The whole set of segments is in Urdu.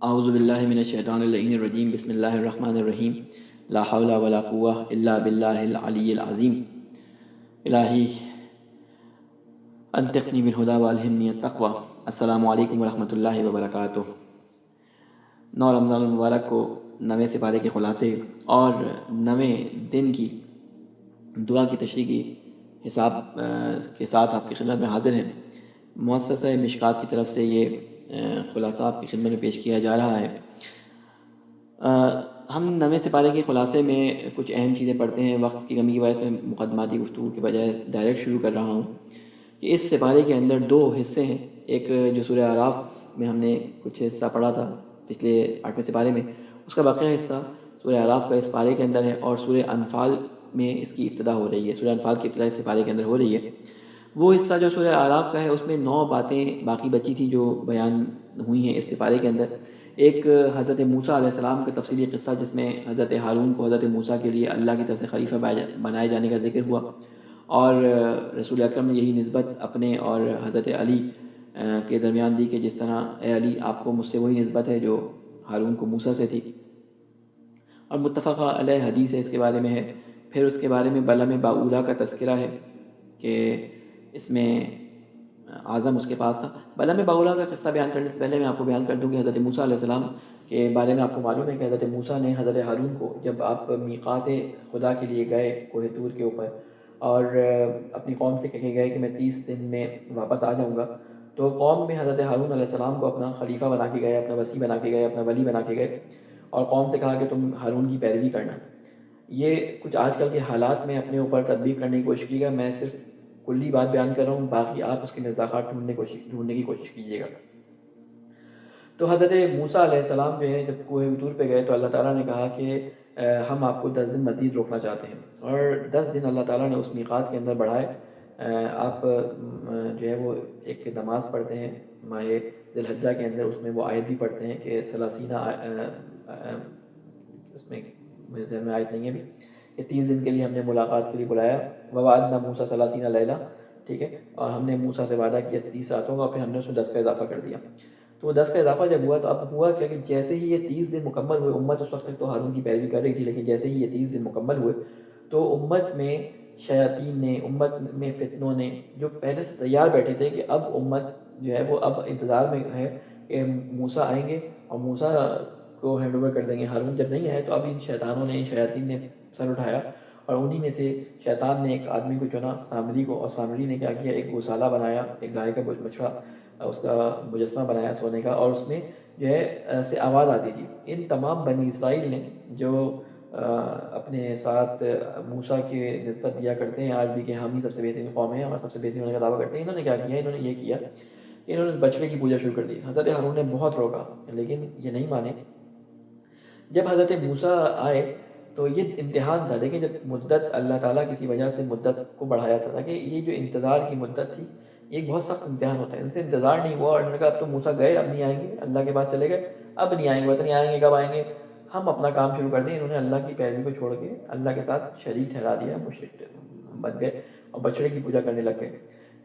اعوذ باللہ من الشیطان اللعین الرجیم بسم اللہ الرحمن الرحیم لا حول ولا قوة الا باللہ العلی العظیم الہی انطقنی بالہدی والہمنی التقوی۔ السلام علیکم ورحمۃ اللہ وبرکاتہ۔ 9 رمضان المبارک کو 9ویں سپارے کے خلاصے اور 9ویں دن کی دعا کی تشریح کی حساب کے ساتھ آپ کی خدمت میں حاضر ہیں۔ مؤسسہ مشکات کی طرف سے یہ خلاصہ آپ کی خدمت میں پیش کیا جا رہا ہے۔ ہم 9ویں سپارے کے خلاصے میں کچھ اہم چیزیں پڑھتے ہیں۔ وقت کی کمی کی وجہ سے میں مقدماتی گفتگو کے بجائے ڈائریکٹ شروع کر رہا ہوں کہ اس سپارے کے اندر 2 حصے ہیں۔ ایک جو سورہ اعراف میں ہم نے کچھ حصہ پڑھا تھا پچھلے 8ویں سپارے میں، اس کا باقی حصہ سورہ اعراف کا اس سپارے کے اندر ہے، اور سورہ انفال میں اس کی ابتدا ہو رہی ہے۔ سورہ انفال کی ابتدا اس سپارے کے اندر ہو رہی ہے۔ وہ حصہ جو سورہ اعراف کا ہے اس میں 9 باتیں باقی بچی تھیں جو بیان ہوئی ہیں اس سپارے کے اندر۔ ایک حضرت موسیٰ علیہ السلام کا تفصیلی قصہ جس میں حضرت ہارون کو حضرت موسیٰ کے لیے اللہ کی طرف سے خلیفہ بنائے جانے کا ذکر ہوا، اور رسول اکرم نے یہی نسبت اپنے اور حضرت علی کے درمیان دی کہ جس طرح اے علی آپ کو مجھ سے وہی نسبت ہے جو ہارون کو موسیٰ سے تھی، اور متفقہ علیہ حدیث ہے اس کے بارے میں ہے۔ پھر اس کے بارے میں بلم باولا کا تذکرہ ہے کہ اس میں اعظم اس کے پاس تھا۔ بلم باولا کا قصہ بیان کرنے سے پہلے میں آپ کو بیان کر دوں کہ حضرت موسیٰ علیہ السلام کے بارے میں آپ کو معلوم ہے کہ حضرت موسیٰ نے حضرت ہارون کو، جب آپ میقات خدا کے لیے گئے کوہ طور کے اوپر اور اپنی قوم سے کہے گئے کہ میں 30 دن میں واپس آ جاؤں گا، تو قوم میں حضرت ہارون علیہ السلام کو اپنا خلیفہ بنا کے گئے، اپنا وصی بنا کے گئے، اپنا ولی بنا کے گئے، اور قوم سے کہا کہ تم ہارون کی پیروی کرنا۔ یہ کچھ آج کل کے حالات میں اپنے اوپر تطبیق کرنے کی کوشش کیجیے گا، میں صرف کلی بات بیان کر رہا ہوں، باقی آپ اس کے مصداقات ڈھونڈنے کی کوشش کیجیے گا۔ تو حضرت موسیٰ علیہ السلام جو ہے جب کوہ طور پہ گئے تو اللہ تعالیٰ نے کہا کہ ہم آپ کو 10 دن مزید روکنا چاہتے ہیں، اور 10 دن اللہ تعالیٰ نے اس میقات کے اندر بڑھائے۔ آپ جو ہے وہ ایک نماز پڑھتے ہیں ماہ ذی الحجہ کے اندر، اس میں وہ آیت بھی پڑھتے ہیں کہ سلاسینہ، اس میں میرے ذہن میں آیت نہیں ہے بھی، کہ 30 دن کے لیے ہم نے ملاقات کے لیے بلایا، وَوَعَدْنَا مُوسَىٰ ثَلَاثِينَ لَيْلَةً، ٹھیک ہے، اور ہم نے موسیٰ سے وعدہ کیا 30 راتوں کا، اور پھر ہم نے اس میں 10 کا اضافہ کر دیا۔ تو وہ 10 کا اضافہ جب ہوا تو اب ہوا کیا کہ جیسے ہی یہ 30 دن مکمل ہوئے، امت اس وقت تک تو ہارون کی پیروی کر رہی تھی، لیکن جیسے ہی یہ 30 دن مکمل ہوئے تو امت میں شیاطین نے، امت میں فتنوں نے، جو پہلے سے تیار بیٹھے تھے کہ اب امت جو ہے وہ اب انتظار میں ہے کہ موسیٰ آئیں گے اور موسیٰ کو ہینڈ اوور کر دیں گے۔ ہارون جب نہیں آئے تو اب ان شیطانوں نے، شیاطین نے سر اٹھایا، اور انہی میں سے شیطان نے ایک آدمی کو چنا، سامری کو، اور سامری نے کیا کیا، ایک گوسالہ بنایا، ایک گائے کا بچڑا اس کا مجسمہ بنایا سونے کا، اور اس میں جو ہے سے آواز آتی تھی۔ ان تمام بنی اسرائیل نے جو اپنے ساتھ موسیٰ کے نسبت دیا کرتے ہیں آج بھی کہ ہم ہی سب سے بہترین قوم ہیں اور سب سے بہترین ہونے کا دعویٰ کرتے ہیں، انہوں نے کیا کیا، انہوں نے یہ کیا کہ انہوں نے اس بچڑے کی پوجا شروع کر دی۔ حضرت ہارون نے بہت روکا لیکن یہ نہیں مانے۔ جب حضرت موسیٰ آئے تو یہ امتحان تھا، دیکھیں جب مدت اللہ تعالیٰ کسی وجہ سے مدت کو بڑھایا تھا کہ یہ جو انتظار کی مدت تھی یہ ایک بہت سخت امتحان ہوتا ہے۔ ان سے انتظار نہیں ہوا اور انہوں نے کہا اب تو موسیٰ گئے، اب نہیں آئیں گے، اللہ کے پاس چلے گئے، اب نہیں آئیں گے، پتہ نہیں آئیں گے کب آئیں گے، ہم اپنا کام شروع کر دیں۔ انہوں نے اللہ کی پیروی کو چھوڑ کے اللہ کے ساتھ شریک ٹھہرا دیا، مشرک بن گئے اور بچڑے کی پوجا کرنے لگ گئے۔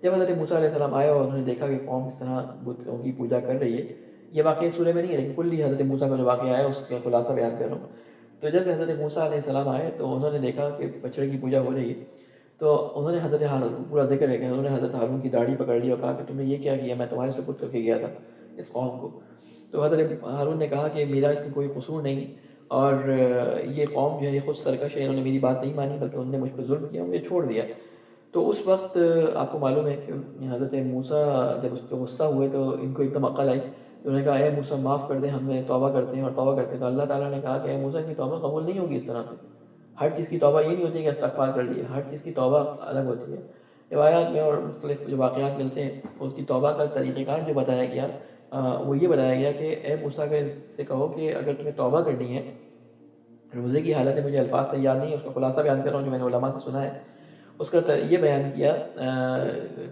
جب حضرت موسیٰ علیہ السلام آئے اور انہوں نے دیکھا کہ قوم اس طرح بتوں کی پوجا کر رہی ہے، یہ واقعہ سورہ میں نہیں ہے لیکن کلی حضرت موسیٰ کا جو واقعہ آیا اس کا خلاصہ بیان کر رہا ہوں۔ تو جب حضرت موسیٰ علیہ السلام آئے تو انہوں نے دیکھا کہ بچڑے کی پوجا ہو رہی ہے، تو انہوں نے حضرت ہارون، پورا ذکر ہے کہ انہوں نے حضرت ہارون کی داڑھی پکڑ لی اور کہا کہ تم نے یہ کیا کیا، میں تمہارے سپرد کر کے گیا تھا اس قوم کو۔ تو حضرت ہارون نے کہا کہ میرا اس میں کوئی قصور نہیں، اور یہ قوم جو ہے یہ خود سرکش ہے، انہوں نے میری بات نہیں مانی بلکہ انہوں نے مجھ پہ ظلم کیا، مجھے چھوڑ دیا۔ تو اس وقت آپ کو معلوم ہے کہ حضرت موسیٰ جب اس پہ غصہ ہوئے تو ان کو ایک دم عقل آئی، تو انہوں نے کہا اے موسیٰ معاف کر دیں، ہم نے توبہ کرتے ہیں اور توبہ کرتے ہیں۔ تو اللہ تعالیٰ نے کہا کہ اے موسیٰ کی توبہ قبول نہیں ہوگی اس طرح سے، ہر چیز کی توبہ یہ نہیں ہوتی کہ استغفار کر لیے، ہر چیز کی توبہ الگ ہوتی ہے۔ روایات میں اور مختلف جو واقعات ملتے ہیں اس کی توبہ کا طریقہ کار جو بتایا گیا وہ یہ بتایا گیا کہ اے موسیٰ اگر اس سے کہو کہ اگر تمہیں توبہ کرنی ہے، روزے کی حالت ہے، مجھے الفاظ سے یاد نہیں ہے، اس کا خلاصہ بیان کر رہا ہوں جو میں نے علماء سے سنا ہے۔ اس کا یہ بیان کیا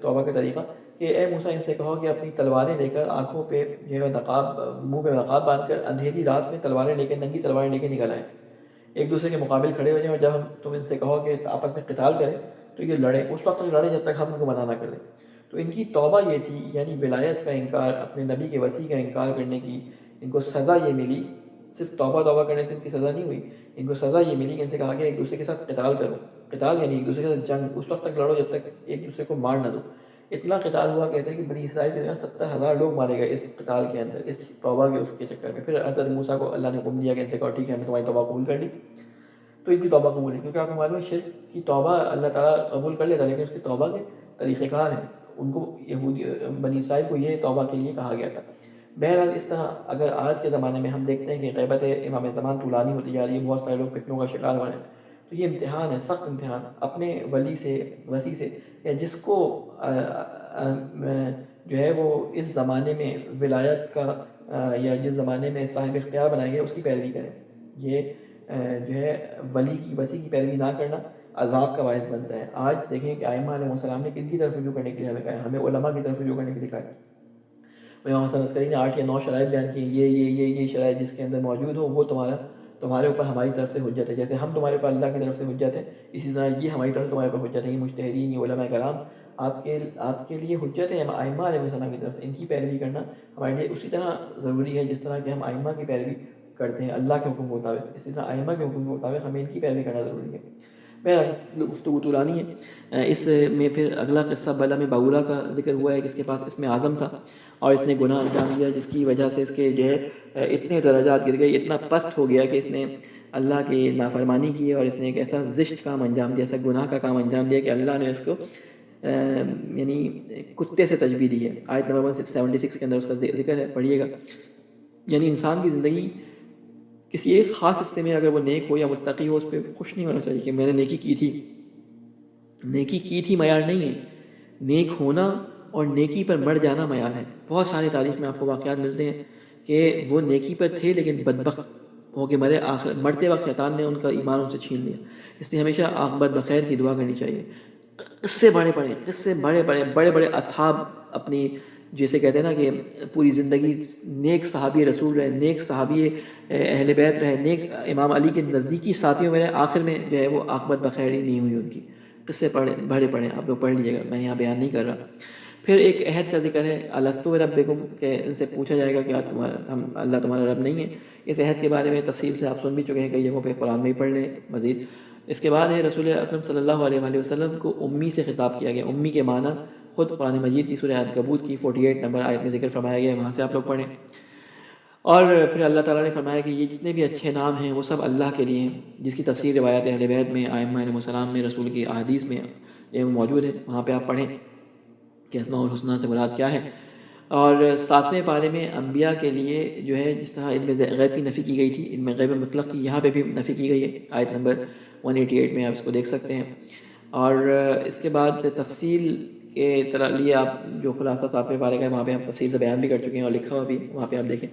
توبہ کا طریقہ کہ اے موسیٰ ان سے کہو کہ اپنی تلواریں لے کر آنکھوں پہ جو ہے نقاب، منہ پہ نقاب باندھ کر اندھیری رات میں تلواریں لے کے، ننگی تلواریں لے کے نکل آئیں، ایک دوسرے کے مقابل کھڑے ہو جائیں، اور جب تم ان سے کہو کہ آپس میں قتال کریں تو یہ لڑیں، اس وقت تک لڑیں جب تک ہم ان کو منع نہ کر دیں۔ تو ان کی توبہ یہ تھی، یعنی ولایت کا انکار، اپنے نبی کے وصی کا انکار کرنے کی، ان کو سزا یہ ملی، صرف توبہ کرنے سے ان کی سزا نہیں ہوئی، ان کو سزا یہ ملی کہ ان سے کہا گیا ایک دوسرے کے ساتھ قتال کرو. قتال یعنی ایک دوسرے کے ساتھ جنگ، اس وقت تک لڑو جب تک ایک دوسرے کو مار نہ دو. اتنا قتال ہوا، کہتے ہیں کہ بنی اسرائیل کے 70,000 لوگ مارے گئے اس قتال کے اندر، اس توبہ کے اس کے چکر میں. پھر حضرت موسیٰ کو اللہ نے حکم دیا کہ ان سے کہو ٹھیک ہے ہم نے تمہاری توبہ قبول کر لی. تو ان کی توبہ قبول ہے، کیونکہ آپ کو معلوم ہے شرک کی توبہ اللہ تعالیٰ قبول کر لیتا، لیکن اس کی توبہ کے طریقہ کار ہیں. ان کو یہودی بنی اسرائیل کو یہ توبہ کے لیے کہا گیا تھا. بہرحال اس طرح اگر آج کے زمانے میں ہم دیکھتے ہیں کہ غیبت امام زمان طولانی ہوتی جا رہی ہے، بہت سارے لوگ فتنوں کا شکار ہو رہے ہیں، تو یہ امتحان ہے، سخت امتحان. اپنے ولی سے، وسی سے، یا جس کو جو ہے وہ اس زمانے میں ولایت کا یا جس زمانے میں صاحب اختیار بنایا گیا اس کی پیروی کریں. یہ جو ہے ولی کی، وسی کی پیروی نہ کرنا عذاب کا باعث بنتا ہے. آج دیکھیں کہ ائمہ علیہ السلام نے کن کی طرف رجوع کرنے کے لیے ہمیں کہا ہے؟ ہمیں علماء کی طرف رجوع کرنے کے لیے کہا ہے. امام حسن عسکری نے 8 یا 9 شرائط بیان کی، یہ شرائط جس کے اندر موجود ہو وہ تمہارے اوپر ہماری طرف سے حجت ہے. جیسے ہم تمہارے اوپر اللہ کی طرف سے حجت ہے، اسی طرح یہ ہماری طرف سے تمہارے اوپر حجت ہے. یہ مجتہدین، یہ علماء کرام آپ کے لیے حجت ہے ائمہ علیہ السلام کی طرف سے. ان کی پیروی کرنا ہمارے لیے اسی طرح ضروری ہے جس طرح کہ ہم ائمہ کی پیروی کرتے ہیں اللہ کے حکم کے مطابق، اسی طرح ائمہ کے حکم کے مطابق ہمیں ان کی پیروی کرنا ضروری ہے. بہرحال گفتگو طولانی ہے. اس میں پھر اگلا قصہ بلعم باورا کا ذکر ہوا ہے کہ اس کے پاس اسم اعظم تھا اور اس نے گناہ انجام دیا، جس کی وجہ سے اس کے جو ہے اتنے درجات گر گئے، اتنا پست ہو گیا کہ اس نے اللہ کی نافرمانی کی اور اس نے ایک ایسا زشت کام انجام دیا، ایسا گناہ کا کام انجام دیا کہ اللہ نے اس کو یعنی کتے سے تشبیہ دی ہے. آیت نمبر 176 کے اندر اس کا ذکر ہے، پڑھیے گا. یعنی انسان کی زندگی کسی ایک خاص حصے میں اگر وہ نیک ہو یا متقی ہو، اس پہ خوش نہیں ہونا چاہیے کہ میں نے نیکی کی تھی. نیکی کی تھی معیار نہیں ہے، نیک ہونا اور نیکی پر مر جانا معیار ہے. بہت سارے تاریخ میں آپ کو واقعات ملتے ہیں کہ وہ نیکی پر تھے لیکن بدبخت ہو کے مرے. مرتے وقت شیطان نے ان کا ایمان ان سے چھین لیا. اس لیے ہمیشہ عاقبت بخیر کی دعا کرنی چاہیے. اس سے بڑے بڑے اصحاب اپنی، جیسے کہتے ہیں نا کہ پوری زندگی نیک صحابی رسول رہے، نیک صحابی اہل بیت رہے، نیک امام علی کے نزدیکی ساتھیوں میں رہے، آخر میں جو ہے وہ عاقبت بخیر ہی نہیں ہوئی ان کی. قصے پڑھے آپ لوگ پڑھ لیجیے گا، میں یہاں بیان نہیں کر رہا. پھر ایک عہد کا ذکر ہے، الستو بربکم، کہ ان سے پوچھا جائے گا کہ اللہ تمہارا رب نہیں ہے. اس عہد کے بارے میں تفصیل سے آپ سن بھی چکے ہیں، کئی جگہوں پہ قرآن میں ہی پڑھ لیں مزید. اس کے بعد ہے رسول اکرم صلی اللہ علیہ وآلہ وسلم کو امی سے خطاب کیا گیا. امی کے معنی خود قرآن مجید کی سورہ عنکبوت کی 48 نمبر آیت میں ذکر فرمایا گیا ہے، وہاں سے آپ لوگ پڑھیں. اور پھر اللہ تعالیٰ نے فرمایا کہ یہ جتنے بھی اچھے نام ہیں وہ سب اللہ کے لیے ہیں، جس کی تفسیر روایات اہل بیت میں، ائمہ علیہ السلام میں، رسول کی احادیث میں یہ موجود ہے. وہاں پہ آپ پڑھیں کہ اسماء الحسنیٰ سے مراد کیا ہے. اور 7ویں پارے میں انبیاء کے لیے جو ہے جس طرح علم غیب کی نفی کی گئی تھی، علم غیب مطلق کی یہاں پہ بھی نفی کی گئی ہے. آیت نمبر 188 میں آپ اس کو دیکھ سکتے ہیں. اور اس کے بعد تفصیل کے لیے آپ جو خلاصہ 7ویں پارے کا ہے وہاں پہ ہم تفصیل سے بیان بھی کر چکے ہیں اور لکھا ہوا بھی، وہاں پہ آپ دیکھیں.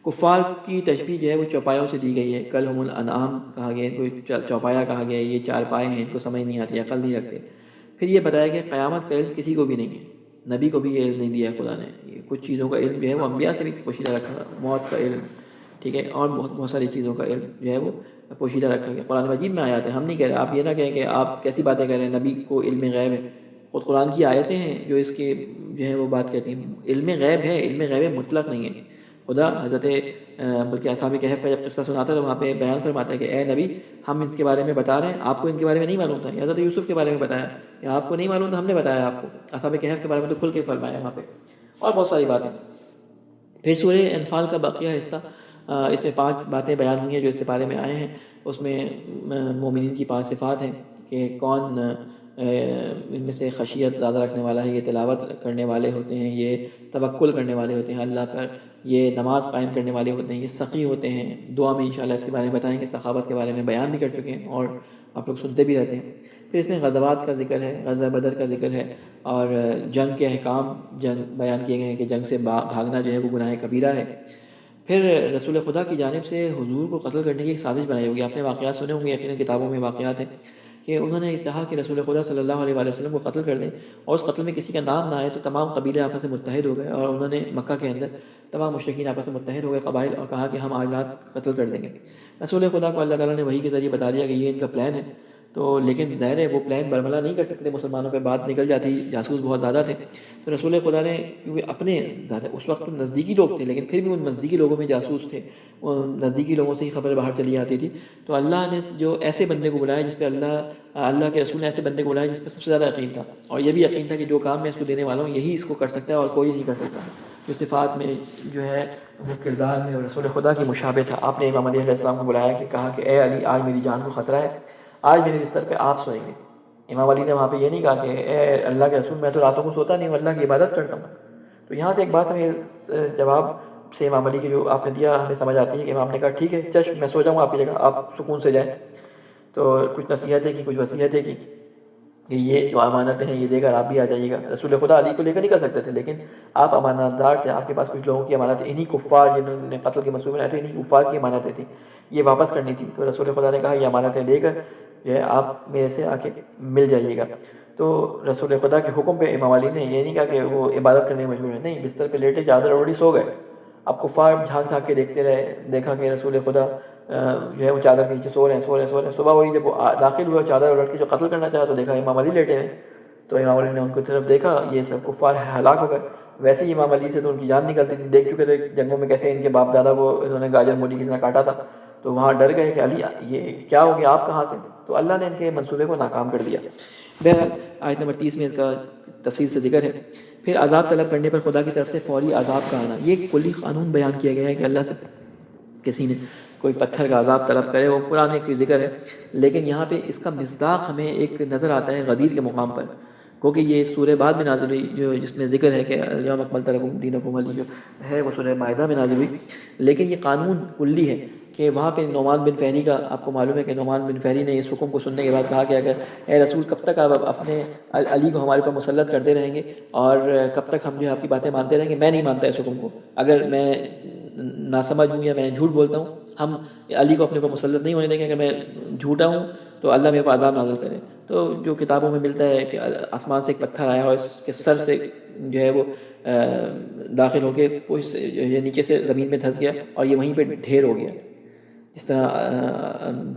کفار کی تشبیہ جو ہے وہ چوپایوں سے دی گئی ہے. کل ہم الانعام کہا گیا، ان کو چوپایا کہا گیا ہے. یہ 4 پائے ہیں، ان کو سمجھ نہیں آتی، عقل نہیں رکھتے. پھر یہ بتایا کہ قیامت کا علم کسی کو بھی نہیں ہے، نبی کو بھی یہ علم نہیں دیا ہے خدا نے. یہ کچھ چیزوں کا علم جو ہے وہ انبیاء سے بھی پوشیدہ رکھا، موت کا علم، ٹھیک ہے، اور بہت ساری چیزوں کا علم جو ہے وہ پوشیدہ رکھا گیا. قرآن مجید میں آیات ہیں، ہم نہیں کہہ رہے، آپ یہ نہ کہیں کہ آپ کیسی باتیں کہہ رہے ہیں، نبی کو علم غیب ہے. خود قرآن کی آیتیں ہیں جو اس کے جو ہے وہ بات کہتی ہیں. علم غیب ہے، علم غیب مطلق نہیں ہے. خدا حضرت بلکہ اصحاب کہف کا جب قصہ سناتا ہے تو وہاں پہ بیان فرماتا ہے کہ اے نبی، ہم ان کے بارے میں بتا رہے ہیں، آپ کو ان کے بارے میں نہیں معلوم تھا. حضرت یوسف کے بارے میں بتایا کہ آپ کو نہیں معلوم تھا، ہم نے بتایا آپ کو. اصحاب کہف کے بارے میں تو کھل کے فرمایا وہاں پہ، اور بہت ساری باتیں. پھر سورہ انفال کا باقیہ حصہ، اس میں 5 باتیں بیان ہوئی ہیں جو اس سے بارے میں آئے ہیں. اس میں مومنین کی 5 صفات ہیں کہ کون ان میں سے خشیت زیادہ رکھنے والا ہے، یہ تلاوت کرنے والے ہوتے ہیں، یہ توکل کرنے والے ہوتے ہیں اللہ پر، یہ نماز قائم کرنے والے ہوتے ہیں، یہ سخی ہوتے ہیں. دعا میں انشاءاللہ اس کے بارے میں بتائیں گے. سخاوت کے بارے میں بیان بھی کر چکے ہیں اور آپ لوگ سنتے بھی رہتے ہیں. پھر اس میں غزوات کا ذکر ہے، غزوہ بدر کا ذکر ہے، اور جنگ کے احکام بیان کیے گئے ہیں کہ جنگ سے بھاگنا جو ہے وہ گناہ کبیرہ ہے. پھر رسول خدا کی جانب سے حضور کو قتل کرنے کی ایک سازش بنائی ہوگی. آپ نے واقعات سنے ہوں گے، یقیناً کتابوں میں واقعات ہیں کہ انہوں نے کہا کہ رسول خدا صلی اللہ علیہ وسلم کو قتل کر دیں، اور اس قتل میں کسی کا نام نہ آئے. تو تمام قبیلے آپس سے متحد ہو گئے اور انہوں نے مکہ کے اندر تمام مشرکین آپس میں متحد ہو گئے قبائل، اور کہا کہ ہم آج رات قتل کر دیں گے. رسول خدا کو اللہ تعالیٰ نے وحی کے ذریعے بتا دیا کہ یہ ان کا پلان ہے. تو لیکن ظاہر ہے وہ پلان برملا نہیں کر سکتے، مسلمانوں پہ بات نکل جاتی، جاسوس بہت زیادہ تھے، تو رسول خدا نے کیونکہ اپنے زیادہ اس وقت تو نزدیکی لوگ تھے لیکن پھر بھی ان نزدیکی لوگوں میں جاسوس تھے، نزدیکی لوگوں سے ہی خبر باہر چلی جاتی تھی، تو اللہ نے جو ایسے بندے کو بلایا جس پہ اللہ کے رسول نے ایسے بندے کو بلایا جس پہ سب سے زیادہ یقین تھا، اور یہ بھی یقین تھا کہ جو کام میں اس کو دینے والا ہوں یہی اس کو کر سکتا ہے اور کوئی نہیں کر سکتا، جو صفات میں جو ہے وہ کردار میں رسول خدا کی مشابہ تھا۔ آپ نے امام علی علیہ السلام کو بلایا کہ کہا کہ اے علی آج میری جان کو خطرہ ہے، آج میرے بستر پہ آپ سوئیں گے۔ امام علی نے وہاں پہ یہ نہیں کہا کہ اے اللہ کے رسول میں تو راتوں کو سوتا نہیں ہوں، اللہ کی عبادت کرتا ہوں۔ تو یہاں سے ایک بات ہمیں اس جواب سے امام علی کی جو آپ نے دیا ہمیں سمجھ آتی ہے کہ امام نے کہا ٹھیک ہے چشم میں سو جاؤں آپ کی جگہ، آپ سکون سے جائیں۔ تو کچھ نصیحتیں کی، کچھ وصیتیں کی کہ یہ جو امانتیں ہیں یہ دے کر آپ بھی آ جائیے گا۔ رسول خدا علی کو لے کر نہیں کر سکتے تھے لیکن آپ امانت دار تھے، آپ کے پاس کچھ لوگوں کی امانتیں، انہی کفار جنہوں نے قتل کے منصوبے بنائے تھے انہی کفار کی امانتیں تھیں، یہ واپس کرنی تھی۔ تو رسول خدا نے کہا یہ امانتیں لے کر جو ہے آپ میرے سے آ کے مل جائیے گا۔ تو رسول خدا کے حکم پہ امام علی نے یہ نہیں کہا کہ وہ عبادت کرنے میں مجبور ہے، نہیں، بستر پہ لیٹے چادر اوڑھی سو گئے۔ اب کفار جھانک جھانک کے دیکھتے رہے، دیکھا کہ رسول خدا جو ہے وہ چادر کے نیچے سو رہے ہیں۔ صبح وہی جب وہ داخل ہوا چادر الٹ کے جو قتل کرنا چاہا تو دیکھا امام علی لیٹے ہیں، تو امام علی نے ان کی طرف دیکھا، یہ سب کفار ہلاک ہو گئے۔ ویسے ہی امام علی سے تو ان کی جان نکلتی تھی، دیکھ چکے تھے جنگوں میں کیسے ان کے باپ دادا کو انہوں نے گاجر مولی کی طرح کاٹا تھا، تو وہاں ڈر گئے کہ علی یہ کیا ہو گیا، آپ کہاں سے؟ تو اللہ نے ان کے منصوبے کو ناکام کر دیا۔ بہرحال آیت نمبر 30 میں اس کا تفصیل سے ذکر ہے۔ پھر عذاب طلب کرنے پر خدا کی طرف سے فوری عذاب کا آنا، یہ کلی قانون بیان کیا گیا ہے کہ اللہ سے کسی نے کوئی پتھر کا عذاب طلب کرے، وہ قرآن کی ذکر ہے، لیکن یہاں پہ اس کا مصداق ہمیں ایک نظر آتا ہے غدیر کے مقام پر، کیونکہ یہ سورہ بعد میں نازل ہوئی جو جس میں ذکر ہے کہ الیوم اکملت لکم دینکم، جو ہے وہ سورہ مائدہ میں نازل ہوئی، لیکن یہ قانون کلی ہے کہ وہاں پہ نعمان بن فہری کا آپ کو معلوم ہے کہ نعمان بن فہری نے اس حکم کو سننے کے بعد کہا کہ اگر اے رسول کب تک آپ اپنے علی کو ہمارے پر مسلط کرتے رہیں گے اور کب تک ہم جو ہے آپ کی باتیں مانتے رہیں گے؟ میں نہیں مانتا اس حکم کو، اگر میں ناسمجھ ہوں یا میں جھوٹ بولتا ہوں ہم علی کو اپنے پر مسلط نہیں ہونے دیں گے، اگر میں جھوٹا ہوں تو اللہ میرے پر عذاب نازل کرے۔ تو جو کتابوں میں ملتا ہے کہ آسمان سے ایک پتھر آیا اور اس کے سر سے جو ہے وہ داخل ہو کے نیچے سے زمین میں دھس گیا اور یہ وہیں پہ ڈھیر ہو گیا، جس طرح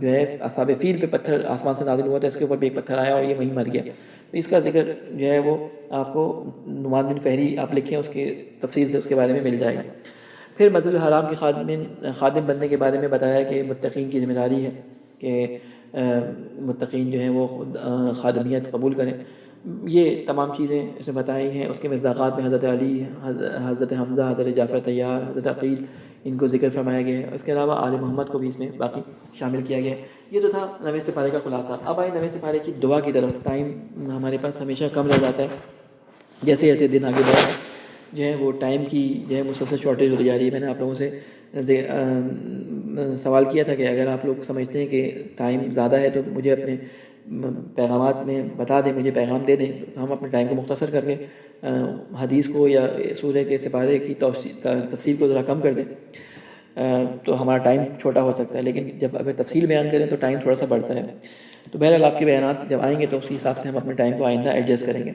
جو ہے اصحاب فیل پہ پتھر آسمان سے نازل ہوا تھا، اس کے اوپر بھی ایک پتھر آیا اور یہ وہیں مر گیا۔ تو اس کا ذکر جو ہے وہ آپ کو نعمان بن فہری آپ لکھیں، اس کی تفصیل سے اس کے بارے میں مل جائے گا۔ پھر مسجد الحرام کے خادم بننے کے بارے میں بتایا کہ متقین کی ذمہ داری ہے کہ متقین جو ہیں وہ خادمیت قبول کریں، یہ تمام چیزیں اسے بتائی ہیں۔ اس کے مصداقات میں حضرت علی، حضرت حمزہ، حضرت جعفر طیار، حضرت عقیل، ان کو ذکر فرمایا گیا ہے۔ اس کے علاوہ آل محمد کو بھی اس میں باقی شامل کیا گیا ہے۔ یہ تو تھا نویں سپارے کا خلاصہ۔ اب آئے نویں سپارے کی دعا کی طرف۔ ٹائم ہمارے پاس ہمیشہ کم رہ جاتا ہے، جیسے جیسے دن آگے بڑھا جو ہے وہ ٹائم کی جو ہے مسلسل شارٹیج ہوتی جا رہی ہے۔ میں نے آپ لوگوں سے سوال کیا تھا کہ اگر آپ لوگ سمجھتے ہیں کہ ٹائم زیادہ ہے تو مجھے اپنے پیغامات میں بتا دیں، مجھے پیغام دے دیں، ہم اپنے ٹائم کو مختصر کر کے حدیث کو یا سورہ کے سپارے کی تفصیل کو ذرا کم کر دیں تو ہمارا ٹائم چھوٹا ہو سکتا ہے، لیکن جب اگر تفصیل بیان کریں تو ٹائم تھوڑا سا بڑھتا ہے۔ تو بہرحال آپ کے بیانات جب آئیں گے تو اسی حساب سے ہم اپنے ٹائم کو آئندہ ایڈجسٹ کریں گے۔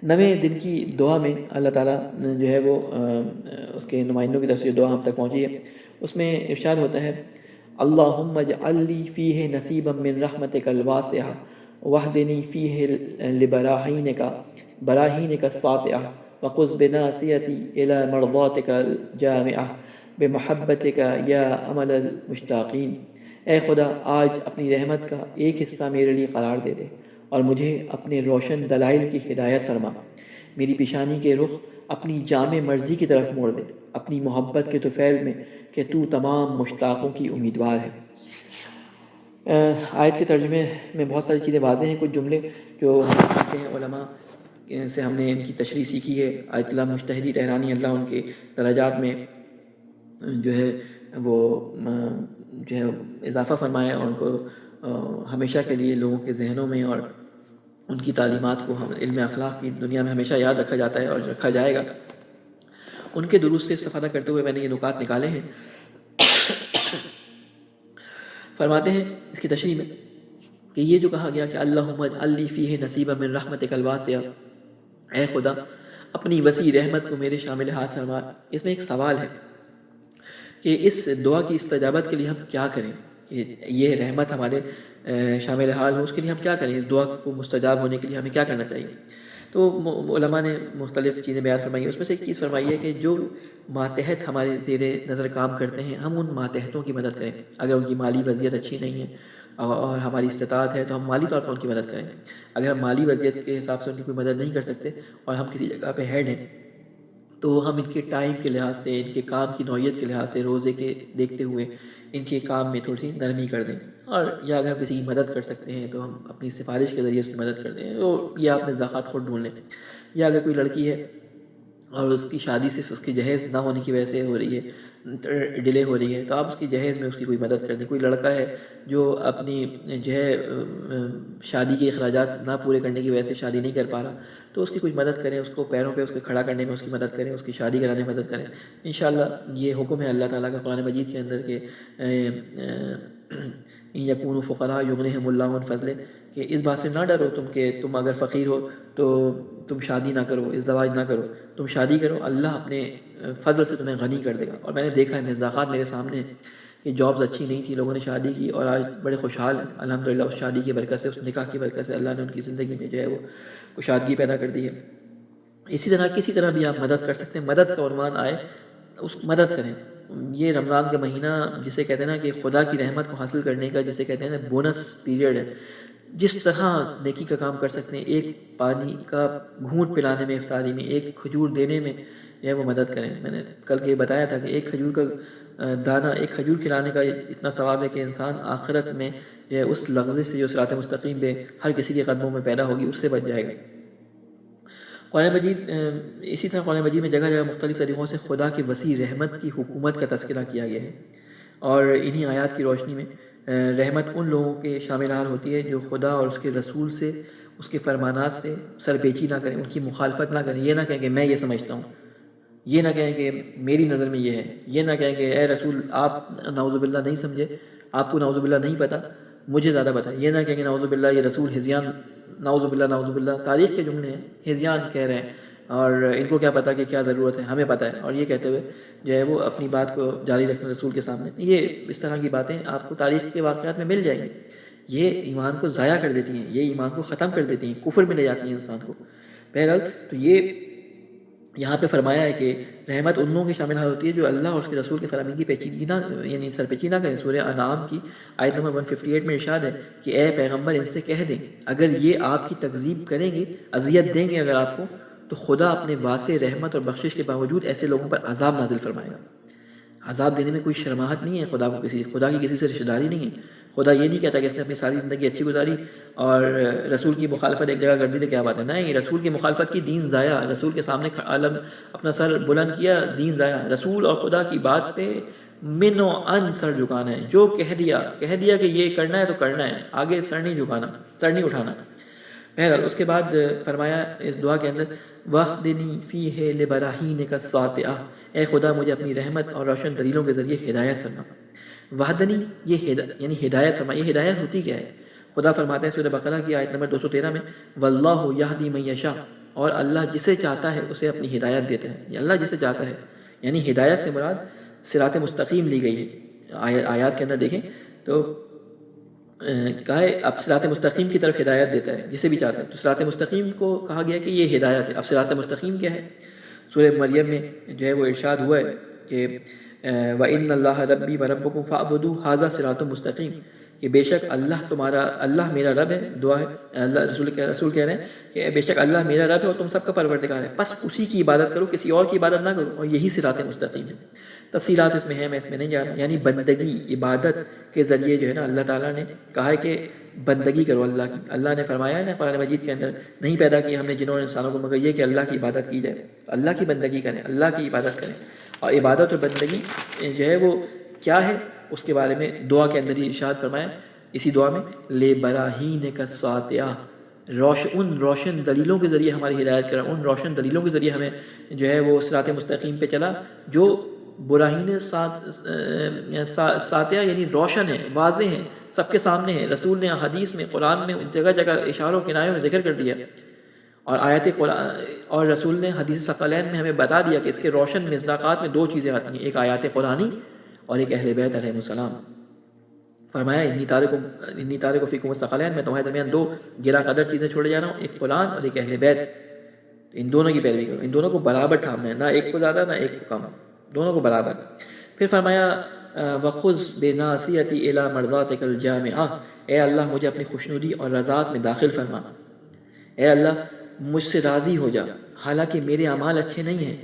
نویں دن کی دعا میں اللہ تعالیٰ جو ہے وہ اس کے نمائندوں کی طرف سے جو دعا ہم تک پہنچی ہے اس میں ارشاد ہوتا ہے اللہم اجعل لی فیہ نصیبا من رحمتک الواسعہ واہدنی فیہ براہینک الساطعہ وخذ بناصیتی الی مرضاتک الجامعہ بمحبتک یا امل المشتاقین۔ اے خدا آج اپنی رحمت کا ایک حصہ میرے لیے قرار دے دے اور مجھے اپنے روشن دلائل کی ہدایت فرما، میری پیشانی کے رخ اپنی جامع مرضی کی طرف موڑ دے، اپنی محبت کے طفیل میں کہ تو تمام مشتاقوں کی امیدوار ہے۔ آیت کے ترجمے میں بہت ساری چیزیں واضح ہیں، کچھ جملے جو ہم سیکھتے ہیں علماء سے ہم نے ان کی تشریح سیکھی ہے۔ آیت اللہ مجتہدی ٹہرانی، اللہ ان کے درجات میں جو ہے وہ جو ہے اضافہ فرمائے اور ان کو ہمیشہ کے لیے لوگوں کے ذہنوں میں اور ان کی تعلیمات کو علم اخلاق کی دنیا میں ہمیشہ یاد رکھا جاتا ہے اور رکھا جائے گا۔ ان کے دروس سے استفادہ کرتے ہوئے میں نے یہ نکات نکالے ہیں۔ فرماتے ہیں اس کی تشریح میں کہ یہ جو کہا گیا کہ اللہم اجعل لی فیہ نصیبا من رحمتک الواسعہ، اے خدا اپنی وسیع رحمت کو میرے شامل ہاتھ فرما، اس میں ایک سوال ہے کہ اس دعا کی استجابت کے لیے ہم کیا کریں، کہ یہ رحمت ہمارے شامل حال ہو، اس کے لیے ہم کیا کریں، اس دعا کو مستجاب ہونے کے لیے ہمیں کیا کرنا چاہیے؟ تو علماء نے مختلف چیزیں بیان فرمائی ہیں، اس میں سے ایک چیز فرمائی ہے کہ جو ماتحت ہمارے زیر نظر کام کرتے ہیں ہم ان ماتحتوں کی مدد کریں، اگر ان کی مالی وضعیت اچھی نہیں ہے اور ہماری استطاعت ہے تو ہم مالی طور پر ان کی مدد کریں، اگر ہم مالی وضعیت کے حساب سے ان کی کوئی مدد نہیں کر سکتے اور ہم کسی جگہ پہ ہیڈ ہیں تو ہم ان کے ٹائم کے لحاظ سے، ان کے کام کی نوعیت کے لحاظ سے، روزے کے دیکھتے ہوئے ان کے کام میں تھوڑی سی نرمی کر دیں، اور یا اگر ہم کسی کی مدد کر سکتے ہیں تو ہم اپنی سفارش کے ذریعے اس کی مدد کر دیں، تو یہ آپ نے زکوٰۃ خود ڈھونڈ لیں۔ یا اگر کوئی لڑکی ہے اور اس کی شادی صرف اس کی جہیز نہ ہونے کی وجہ سے ہو رہی ہے، ڈیلے ہو رہی ہے، تو آپ اس کی جہیز میں اس کی کوئی مدد کر دیں۔ کوئی لڑکا ہے جو اپنی جو ہے شادی کے اخراجات نہ پورے کرنے کی وجہ سے شادی نہیں کر پا رہا، تو اس کی کوئی مدد کریں، اس کو پیروں پہ اس کو کھڑا کرنے میں اس کی مدد کریں، اس کی شادی کرانے میں مدد کریں۔ انشاءاللہ یہ حکم ہے اللہ تعالیٰ کا قرآن مجید کے اندر کہ یکونوا فقراء یغنیہم اللہ من فضلہ، کہ اس بات سے نہ ڈرو تم کہ تم اگر فقیر ہو تو تم شادی نہ کرو، ازدواج نہ کرو، تم شادی کرو، اللہ اپنے فضل سے تمہیں غنی کر دے گا۔ اور میں نے دیکھا ہے، مصداقات میرے سامنے ہیں کہ جابز اچھی نہیں تھی، لوگوں نے شادی کی اور آج بڑے خوشحال ہیں الحمدللہ، اس شادی کی برکت سے، اس نکاح کی برکت سے اللہ نے ان کی زندگی میں جو ہے وہ کشادگی پیدا کر دی ہے۔ اسی طرح کسی طرح بھی آپ مدد کر سکتے ہیں، مدد کا عنوان آئے اس مدد کریں۔ یہ رمضان کا مہینہ جسے کہتے ہیں نا کہ خدا کی رحمت کو حاصل کرنے کا، جسے کہتے ہیں نا بونس پیریڈ ہے، جس طرح نیکی کا کام کر سکتے ہیں، ایک پانی کا گھونٹ پلانے میں افطاری میں، ایک کھجور دینے میں جو ہے وہ مدد کریں۔ میں نے کل کے بتایا تھا کہ ایک کھجور کا دانہ، ایک کھجور کھلانے کا اتنا ثواب ہے کہ انسان آخرت میں جو ہے اس لغزش سے جو صراط مستقیم پہ ہر کسی کے قدموں میں پیدا ہوگی اس سے بچ جائے گا۔ قرآن مجید اسی طرح قرآن مجید میں جگہ جگہ مختلف طریقوں سے خدا کی وسیع رحمت کی حکومت کا تذکرہ کیا گیا ہے، اور انہی آیات کی روشنی میں رحمت ان لوگوں کے شامل حال ہوتی ہے جو خدا اور اس کے رسول سے، اس کے فرمانات سے سر پیچی نہ کریں، ان کی مخالفت نہ کریں، یہ نہ کہیں کہ میں یہ سمجھتا ہوں، یہ نہ کہیں کہ میری نظر میں یہ ہے، یہ نہ کہیں کہ اے رسول آپ نعوذ باللہ نہیں سمجھے، آپ کو نعوذ باللہ نہیں پتہ، مجھے زیادہ پتہ، یہ نہ کہیں کہ نعوذ باللہ یہ رسول ہذیان، نعوذ باللہ نعوذ باللہ، تاریخ کے جملے ہیں، ہذیان کہہ رہے ہیں اور ان کو کیا پتہ کہ کیا ضرورت ہے، ہمیں پتہ ہے، اور یہ کہتے ہوئے جو ہے وہ اپنی بات کو جاری رکھنا رسول کے سامنے، یہ اس طرح کی باتیں آپ کو تاریخ کے واقعات میں مل جائیں گی۔ یہ ایمان کو ضائع کر دیتی ہیں، یہ ایمان کو ختم کر دیتی ہیں، کفر میں لے جاتی ہیں انسان کو۔ بہرحال تو یہ یہاں پہ فرمایا ہے کہ رحمت ان لوگوں کی شامل حال ہوتی ہے جو اللہ اور اس کے رسول کے فرامین کی پیچیدگی نہ، یعنی سر پیچی نہ کریں۔ سورہ انعام کی آیت نمبر 158 میں ارشاد ہے کہ اے پیغمبر ان سے کہہ دیں اگر یہ آپ کی تکذیب کریں گے، اذیت دیں گے اگر آپ کو، تو خدا اپنے واسع رحمت اور بخشش کے باوجود ایسے لوگوں پر عذاب نازل فرمائے گا۔ عذاب دینے میں کوئی شرماہٹ نہیں ہے، خدا کو خدا کی کسی سے رشتہ داری نہیں ہے۔ خدا یہ نہیں کہتا کہ اس نے اپنی ساری زندگی اچھی گزاری اور رسول کی مخالفت ایک جگہ کر دی تو کیا بات ہے، نہیں، رسول کی مخالفت کی، دین ضائع، رسول کے سامنے عالم اپنا سر بلند کیا، دین ضائع، رسول اور خدا کی بات پہ من و ان سر جھکانا ہے، جو کہہ دیا کہ یہ کرنا ہے تو کرنا ہے، آگے سر نہیں جھکانا، سر نہیں اٹھانا۔ بہرحال اس کے بعد فرمایا اس دعا کے اندر وَاهْدِنِي فِيهِ لِبَرَاهِينِكَ السَّاطِعَةِ، اے خدا مجھے اپنی رحمت اور روشن دلیلوں کے ذریعے ہدایت فرما۔ وحدنی یہ یعنی ہدایت فرما، یہ ہدایت ہوتی کیا ہے؟ خدا فرماتے ہیں سورہ بقرہ کی آیت نمبر 213 میں واللہ یہدی من یشاء، اور اللہ جسے چاہتا ہے اسے اپنی ہدایت دیتا ہے، یہ اللہ جسے چاہتا ہے، یعنی ہدایت سے مراد صراط مستقیم لی گئی ہے۔ آیات کے اندر دیکھیں تو کہا ہے اب صراط مستقیم کی طرف ہدایت دیتا ہے جسے بھی چاہتا ہے، تو صراط مستقیم کو کہا گیا کہ یہ ہدایت ہے۔ اب صراط مستقیم کیا ہے؟ سورہ مریم میں جو ہے وہ ارشاد ہوا ہے کہ وَإِنَّ اللَّهَ رَبِّي وَرَبُّكُمْ فَاعْبُدُوهُ هَذَا صِرَاطٌ مُسْتَقِيمٌ، کہ بے شک اللہ میرا رب ہے، دعا ہے، اللہ رسول کہہ رہے ہیں کہ بے شک اللہ میرا رب ہے اور تم سب کا پروردگار ہے، بس اسی کی عبادت کرو، کسی اور کی عبادت نہ کرو، اور یہی صراط مستقیم ہے۔ تفصیلات اس میں ہیں، میں اس میں نہیں جا رہا، یعنی بندگی، عبادت کے ذریعے جو ہے نا اللہ تعالیٰ نے کہا ہے کہ بندگی کرو اللہ کی۔ اللہ نے فرمایا ہے نا قرآن مجید کے اندر، نہیں پیدا کیا ہم نے جنوں اور انسانوں کو مگر یہ کہ اللہ کی عبادت کی جائے، اللہ کی بندگی کریں، اللہ کی عبادت کریں۔ اور عبادت اور بندگی جو ہے وہ کیا ہے، اس کے بارے میں دعا کے اندر ہی ارشاد فرمایا اسی دعا میں لے براہین کا ساتیا، ان روشن دلیلوں کے ذریعے ہماری ہدایت کرا، ان روشن دلیلوں کے ذریعے ہمیں جو ہے وہ صراط مستقیم پہ چلا، جو براہین ساتیا یعنی روشن ہے، واضح ہے، سب کے سامنے ہے۔ رسول نے حدیث میں، قرآن میں جگہ جگہ اشاروں کنایوں میں ذکر کر دیا، اور آیت قرآن اور رسول نے حدیث ثقلین میں ہمیں بتا دیا کہ اس کے روشن مصداقات میں دو چیزیں آتی ہیں، ایک آیات قرآنی اور ایک اہل بیت علیہ السلام۔ فرمایا انی تارک فیکم الثقلین، میں تمہارے درمیان دو گرا قدر چیزیں چھوڑے جا رہا ہوں، ایک قرآن اور ایک اہل بیت، ان دونوں کی پیروی کرو، ان دونوں کو برابر تھامنا ہے، نہ ایک کو زیادہ نہ ایک کو کم، دونوں کو برابر۔ پھر فرمایا وَخُذْ بِنَاصِیَتِی إِلیٰ مَرْضَاتِکَ الْجَامِعَۃ، اے اللہ مجھے اپنی خوشنودی اور رضاات میں داخل فرما، اے اللہ مجھ سے راضی ہو جا، حالانکہ میرے اعمال اچھے نہیں ہیں،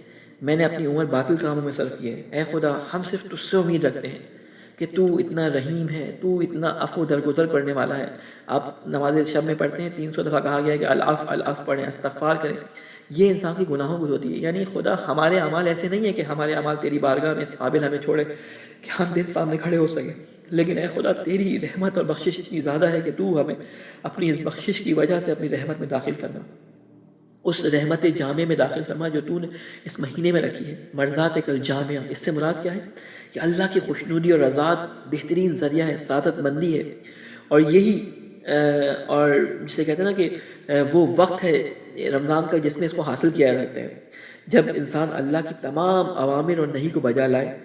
میں نے اپنی عمر باطل کاموں میں صرف کی ہے، اے خدا ہم صرف تجھ سے امید رکھتے ہیں کہ تو اتنا رحیم ہے، تو اتنا عفو درگزر کرنے والا ہے۔ آپ نماز شب میں پڑھتے ہیں 300 دفعہ کہا گیا ہے کہ العفو العفو پڑھیں، استغفار کریں، یہ انسان کی گناہوں کی ہوتی ہے۔ یعنی خدا ہمارے اعمال ایسے نہیں ہیں کہ ہمارے اعمال تیری بارگاہ میں اس قابل ہمیں چھوڑے کہ ہم تیرے سامنے کھڑے ہو سکیں، لیکن اے خدا تیری رحمت اور بخشش اتنی زیادہ ہے کہ تو ہمیں اپنی اس بخشش کی وجہ سے اپنی رحمت میں داخل فرما، اس رحمت جامع میں داخل فرما جو تو نے اس مہینے میں رکھی ہے۔ مرضاتک الجامعہ، اس سے مراد کیا ہے کہ اللہ کی خوشنودی اور رضات بہترین ذریعہ ہے، سعادت مندی ہے، اور یہی اور جسے کہتے ہیں نا کہ وہ وقت ہے رمضان کا جس میں اس کو حاصل کیا جا سکتا ہے، جب انسان اللہ کی تمام اوامر اور نہی کو بجا لائے،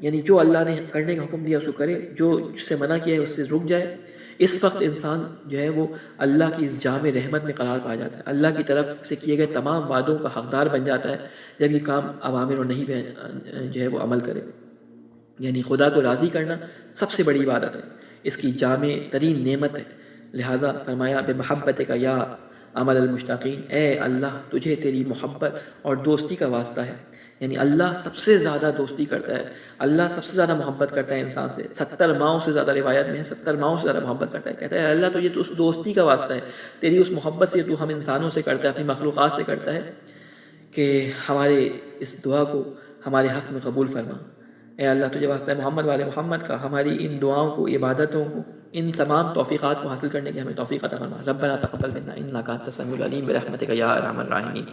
یعنی جو اللہ نے کرنے کا حکم دیا اس کو کرے، جو اس سے منع کیا ہے اس سے رک جائے، اس وقت انسان جو ہے وہ اللہ کی اس جامع رحمت میں قرار پا جاتا ہے، اللہ کی طرف سے کیے گئے تمام وعدوں کا حقدار بن جاتا ہے جب یہ کام اوامر اور نہی پہ جو ہے وہ عمل کرے۔ یعنی خدا کو راضی کرنا سب سے بڑی عبادت ہے، اس کی جامع ترین نعمت ہے، لہٰذا فرمایا بمحبتک یا عمل المشتاقین، اے اللہ تجھے تیری محبت اور دوستی کا واسطہ ہے، یعنی اللہ سب سے زیادہ دوستی کرتا ہے، اللہ سب سے زیادہ محبت کرتا ہے انسان سے، 70 ماؤں سے زیادہ روایت میں ہے، 70 ماؤں سے زیادہ محبت کرتا ہے، کہتا ہے اللہ تجھے تو اس دوستی کا واسطہ ہے، تیری اس محبت سے تو ہم انسانوں سے کرتا ہے، اپنی مخلوقات سے کرتا ہے کہ ہمارے اس دعا کو ہمارے حق میں قبول فرما۔ اے اللہ تجھے واسطہ ہے محمد والے محمد کا، ہماری ان دعاؤں کو، عبادتوں کو، ان تمام توفیقات کو حاصل کرنے کی ہمیں توفیق عطا فرما۔ ربنا تقبل منا انک انت السمیع العلیم برحمتک یا ارحم الراحمین۔